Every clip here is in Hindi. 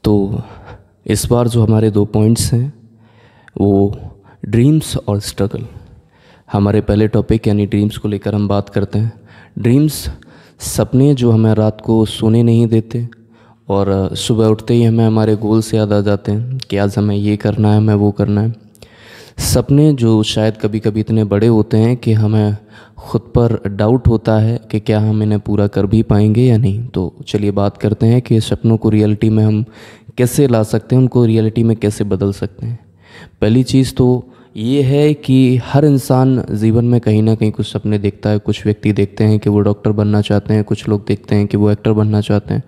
तो इस बार जो हमारे 2 पॉइंट्स हैं वो ड्रीम्स और स्ट्रगल। हमारे पहले टॉपिक यानी ड्रीम्स को लेकर हम बात करते हैं। ड्रीम्स सपने जो हमें रात को सोने नहीं देते और सुबह उठते ही हमें हमारे गोल्स याद आ जाते हैं कि आज हमें ये करना है, हमें वो करना है। सपने जो शायद कभी कभी इतने बड़े होते हैं कि हमें ख़ुद पर डाउट होता है कि क्या हम इन्हें पूरा कर भी पाएंगे या नहीं। तो चलिए बात करते हैं कि सपनों को रियलिटी में हम कैसे ला सकते हैं, उनको रियलिटी में कैसे बदल सकते हैं। पहली चीज़ तो ये है कि हर इंसान जीवन में कहीं ना कहीं कुछ सपने देखता है। कुछ व्यक्ति देखते हैं कि वो डॉक्टर बनना चाहते हैं, कुछ लोग देखते हैं कि वो एक्टर बनना चाहते हैं,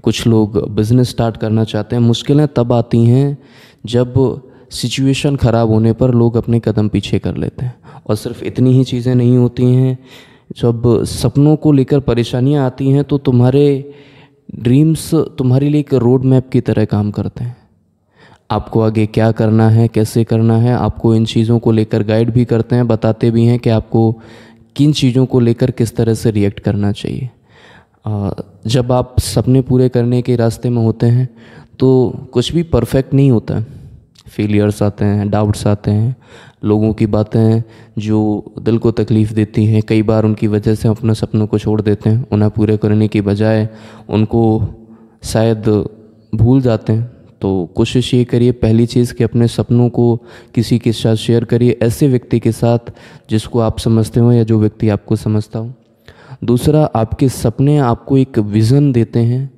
कुछ लोग बिज़नेस स्टार्ट करना चाहते हैं। मुश्किलें तब आती हैं जब सिचुएशन ख़राब होने पर लोग अपने कदम पीछे कर लेते हैं। और सिर्फ इतनी ही चीज़ें नहीं होती हैं, जब सपनों को लेकर परेशानियां आती हैं तो तुम्हारे ड्रीम्स तुम्हारे लिए एक रोड मैप की तरह काम करते हैं। आपको आगे क्या करना है, कैसे करना है, आपको इन चीज़ों को लेकर गाइड भी करते हैं, बताते भी हैं कि आपको किन चीज़ों को लेकर किस तरह से रिएक्ट करना चाहिए। जब आप सपने पूरे करने के रास्ते में होते हैं तो कुछ भी परफेक्ट नहीं होता है। फेलियर्स आते हैं, डाउट्स आते हैं, लोगों की बातें जो दिल को तकलीफ़ देती हैं। कई बार उनकी वजह से अपने सपनों को छोड़ देते हैं, उन्हें पूरे करने की बजाय उनको शायद भूल जाते हैं। तो कोशिश ये करिए पहली चीज़ कि अपने सपनों को किसी के साथ शेयर करिए, ऐसे व्यक्ति के साथ जिसको आप समझते हो या जो व्यक्ति आपको समझता हो। दूसरा, आपके सपने आपको एक विज़न देते हैं,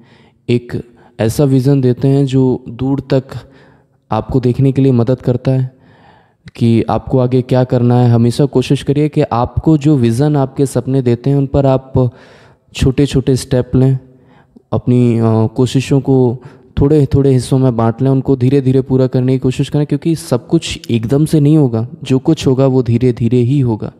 एक ऐसा विज़न देते हैं जो दूर तक आपको देखने के लिए मदद करता है कि आपको आगे क्या करना है। हमेशा कोशिश करिए कि आपको जो विज़न आपके सपने देते हैं उन पर आप छोटे छोटे स्टेप लें, अपनी कोशिशों को थोड़े थोड़े हिस्सों में बांट लें, उनको धीरे धीरे पूरा करने की कोशिश करें, क्योंकि सब कुछ एकदम से नहीं होगा। जो कुछ होगा वो धीरे धीरे ही होगा,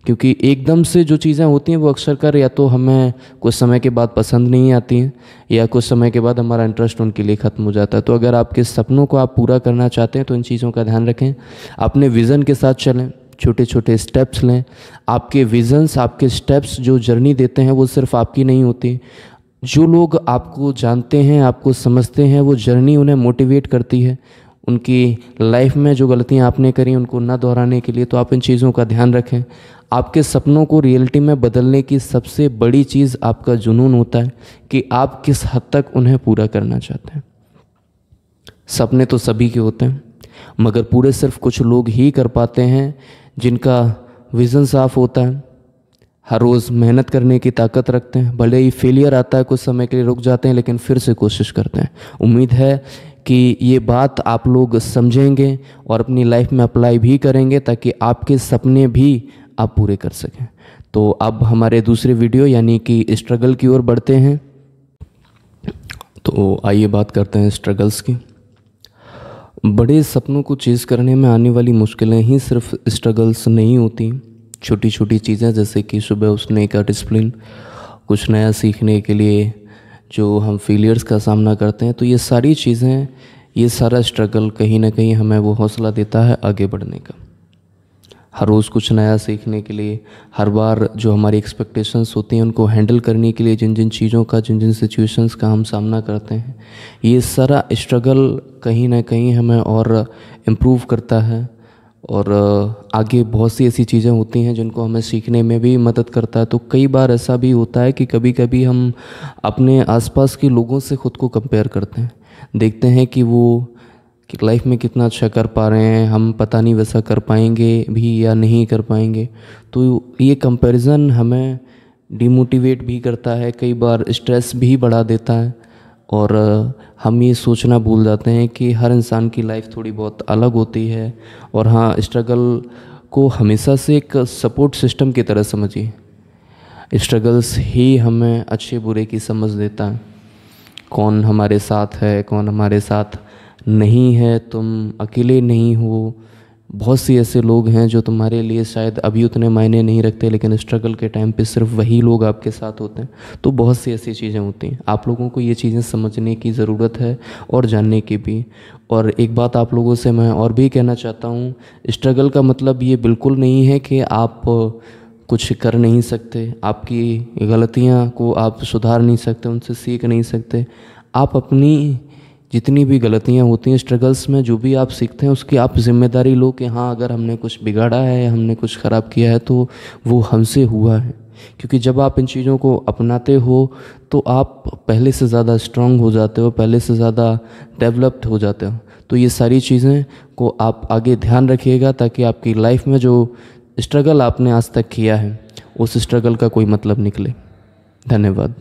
क्योंकि एकदम से जो चीज़ें होती हैं वो अक्सर कर या तो हमें कुछ समय के बाद पसंद नहीं आती हैं या कुछ समय के बाद हमारा इंटरेस्ट उनके लिए ख़त्म हो जाता है। तो अगर आपके सपनों को आप पूरा करना चाहते हैं तो इन चीज़ों का ध्यान रखें, अपने विज़न के साथ चलें, छोटे छोटे स्टेप्स लें। आपके विज़न्स, आपके स्टेप्स जो जर्नी देते हैं वो सिर्फ आपकी नहीं होती। जो लोग आपको जानते हैं, आपको समझते हैं, वो जर्नी उन्हें मोटिवेट करती है उनकी लाइफ में जो गलतियां आपने करी उनको ना दोहराने के लिए। तो आप इन चीज़ों का ध्यान रखें। आपके सपनों को रियलिटी में बदलने की सबसे बड़ी चीज़ आपका जुनून होता है कि आप किस हद तक उन्हें पूरा करना चाहते हैं। सपने तो सभी के होते हैं, मगर पूरे सिर्फ कुछ लोग ही कर पाते हैं जिनका विज़न साफ होता है, हर रोज़ मेहनत करने की ताकत रखते हैं। भले ही फेलियर आता है, कुछ समय के लिए रुक जाते हैं, लेकिन फिर से कोशिश करते हैं। उम्मीद है कि ये बात आप लोग समझेंगे और अपनी लाइफ में अप्लाई भी करेंगे ताकि आपके सपने भी आप पूरे कर सकें। तो अब हमारे दूसरे वीडियो यानी कि स्ट्रगल की ओर बढ़ते हैं। तो आइए बात करते हैं स्ट्रगल्स की। बड़े सपनों को चेज़ करने में आने वाली मुश्किलें ही सिर्फ स्ट्रगल्स नहीं होती। छोटी छोटी चीज़ें जैसे कि सुबह उठने का डिसिप्लिन, कुछ नया सीखने के लिए जो हम फेलियर्स का सामना करते हैं, तो ये सारी चीज़ें, ये सारा स्ट्रगल कहीं ना कहीं हमें वो हौसला देता है आगे बढ़ने का। हर रोज़ कुछ नया सीखने के लिए, हर बार जो हमारी एक्सपेक्टेशंस होती हैं उनको हैंडल करने के लिए, जिन जिन चीज़ों का, जिन जिन सिचुएशंस का हम सामना करते हैं, ये सारा स्ट्रगल कहीं ना कहीं हमें और इम्प्रूव करता है। और आगे बहुत सी ऐसी चीज़ें होती हैं जिनको हमें सीखने में भी मदद करता है। तो कई बार ऐसा भी होता है कि कभी कभी हम अपने आसपास के लोगों से ख़ुद को कंपेयर करते हैं, देखते हैं कि वो कि लाइफ में कितना अच्छा कर पा रहे हैं, हम पता नहीं वैसा कर पाएंगे भी या नहीं कर पाएंगे। तो ये कंपैरिजन हमें डिमोटिवेट भी करता है, कई बार स्ट्रेस भी बढ़ा देता है और हम ये सोचना भूल जाते हैं कि हर इंसान की लाइफ थोड़ी बहुत अलग होती है। और हाँ, स्ट्रगल को हमेशा से एक सपोर्ट सिस्टम की तरह समझिए। स्ट्रगल्स ही हमें अच्छे बुरे की समझ देता है, कौन हमारे साथ है, कौन हमारे साथ नहीं है। तुम अकेले नहीं हो, बहुत सी ऐसे लोग हैं जो तुम्हारे लिए शायद अभी उतने मायने नहीं रखते, लेकिन स्ट्रगल के टाइम पे सिर्फ वही लोग आपके साथ होते हैं। तो बहुत सी ऐसी चीज़ें होती हैं, आप लोगों को ये चीज़ें समझने की ज़रूरत है और जानने की भी। और एक बात आप लोगों से मैं और भी कहना चाहता हूँ, स्ट्रगल का मतलब ये बिल्कुल नहीं है कि आप कुछ कर नहीं सकते, आपकी गलतियाँ को आप सुधार नहीं सकते, उनसे सीख नहीं सकते। आप अपनी जितनी भी गलतियाँ होती हैं स्ट्रगल्स में, जो भी आप सीखते हैं उसकी आप जिम्मेदारी लो कि हाँ अगर हमने कुछ बिगाड़ा है या हमने कुछ ख़राब किया है तो वो हमसे हुआ है। क्योंकि जब आप इन चीज़ों को अपनाते हो तो आप पहले से ज़्यादा स्ट्रांग हो जाते हो, पहले से ज़्यादा डेवलप्ड हो जाते हो। तो ये सारी चीज़ें को आप आगे ध्यान रखिएगा ताकि आपकी लाइफ में जो स्ट्रगल आपने आज तक किया है उस स्ट्रगल का कोई मतलब निकले। धन्यवाद।